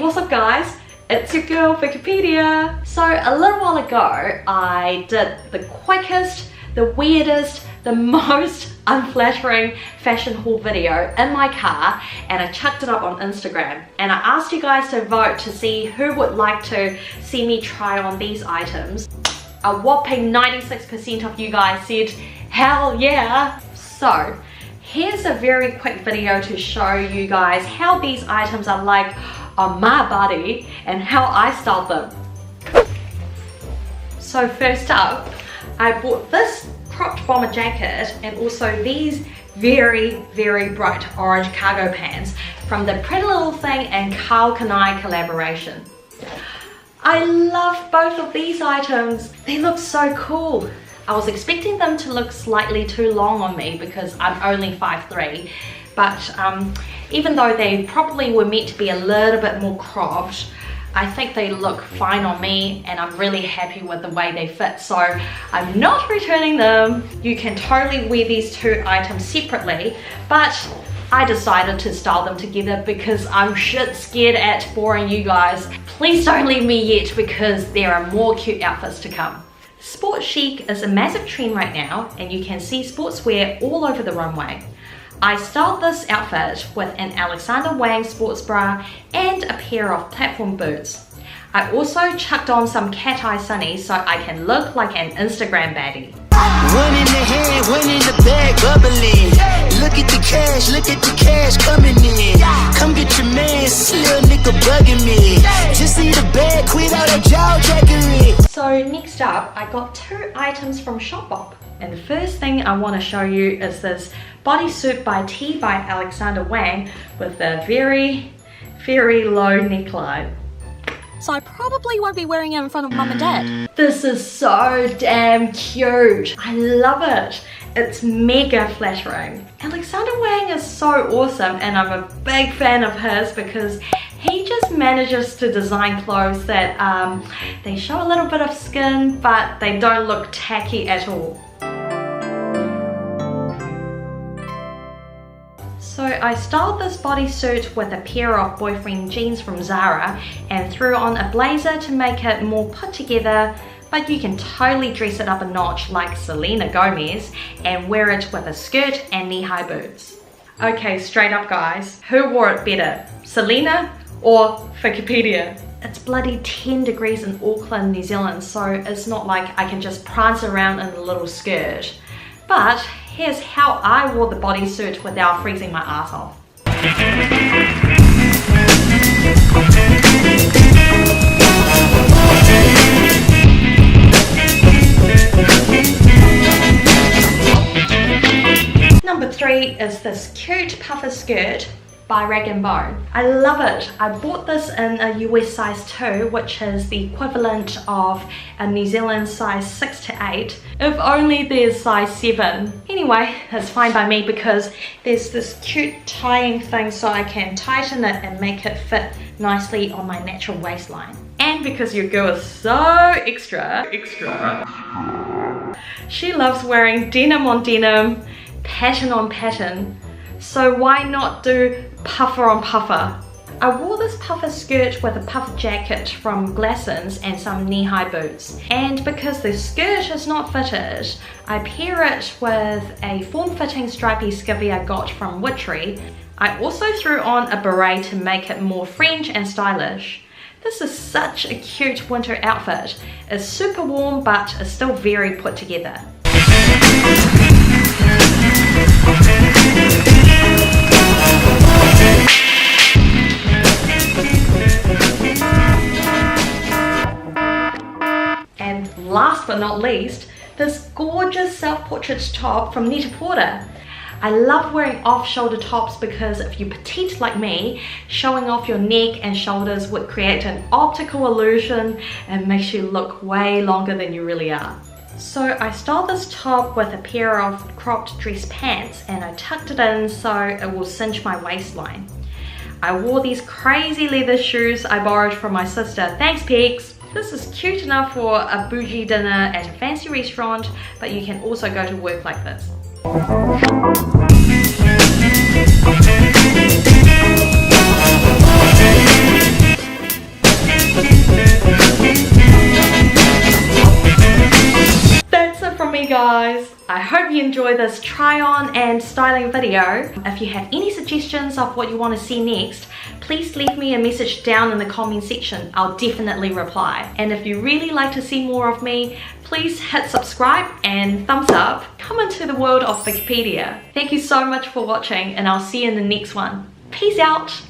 what's up guys? It's your girl Vikkipedia. So a little while ago I did the quickest, the weirdest, the most unflattering fashion haul video in my car, and I chucked it up on Instagram and I asked you guys to vote to see who would like to see me try on these items. A whopping 96% of you guys said hell yeah. So here's a very quick video to show you guys how these items are like on my body and how I styled them. So first up, I bought this cropped bomber jacket and also these very bright orange cargo pants from the Pretty Little Thing and Carl Kanai collaboration. I love both of these items. They look so cool. I was expecting them to look slightly too long on me because I'm only 5'3", but even though they probably were meant to be a little bit more cropped, I think they look fine on me and I'm really happy with the way they fit, so I'm not returning them. You can totally wear these two items separately, but I decided to style them together because I'm shit scared at boring you guys. Please don't leave me yet because there are more cute outfits to come. Sport chic is a massive trend right now and you can see sportswear all over the runway. I styled this outfit with an Alexander Wang sports bra and a pair of platform boots. I also chucked on some cat eye sunnies so I can look like an Instagram baddie. One in the hand, one in the bag, bubbling. Look at the cash coming in. Come get your man, little nigga bugging me. Just see the bag, quit all that jaw jackery. So next up, I got two items from Shopbop. And the first thing I want to show you is this bodysuit by T by Alexander Wang with a very low neckline. So I probably won't be wearing it in front of mum and dad. This is so damn cute. I love it. It's mega flattering. Alexander Wang is so awesome and I'm a big fan of his because he just manages to design clothes that they show a little bit of skin but they don't look tacky at all. So I styled this bodysuit with a pair of boyfriend jeans from Zara and threw on a blazer to make it more put together, but you can totally dress it up a notch like Selena Gomez and wear it with a skirt and knee-high boots. Okay, straight up guys, who wore it better, Selena or Vikkipedia? It's bloody 10 degrees in Auckland, New Zealand, so it's not like I can just prance around in a little skirt. But here's how I wore the bodysuit without freezing my ass off. Number 3 is this cute puffer skirt by Rag & Bone. I love it. I bought this in a US size 2, which is the equivalent of a New Zealand size 6 to 8. If only there's size 7. Anyway, it's fine by me because there's this cute tying thing so I can tighten it and make it fit nicely on my natural waistline. And because your girl is so extra, she loves wearing denim on denim, pattern on pattern. So why not do puffer on puffer? I wore this puffer skirt with a puffer jacket from Glassons and some knee-high boots. And because the skirt is not fitted, I pair it with a form-fitting stripy skivvy I got from Witchery. I also threw on a beret to make it more French and stylish. This is such a cute winter outfit. It's super warm but is still very put together. And last but not least, this gorgeous self-portrait top from Net-a-Porter. I love wearing off-shoulder tops because if you're petite like me, showing off your neck and shoulders would create an optical illusion and makes you look way longer than you really are. So I styled this top with a pair of cropped dress pants and I tucked it in so it will cinch my waistline. I wore these crazy leather shoes I borrowed from my sister. Thanks, Pegs! This is cute enough for a bougie dinner at a fancy restaurant, but you can also go to work like this. hope you enjoy this try on and styling video. If you have any suggestions of what you want to see next, please leave me a message down in the comment section. I'll definitely reply. And if you really like to see more of me, please hit subscribe and thumbs up. Come into the world of Vikkipedia. Thank you so much for watching, and I'll see you in the next one. Peace out.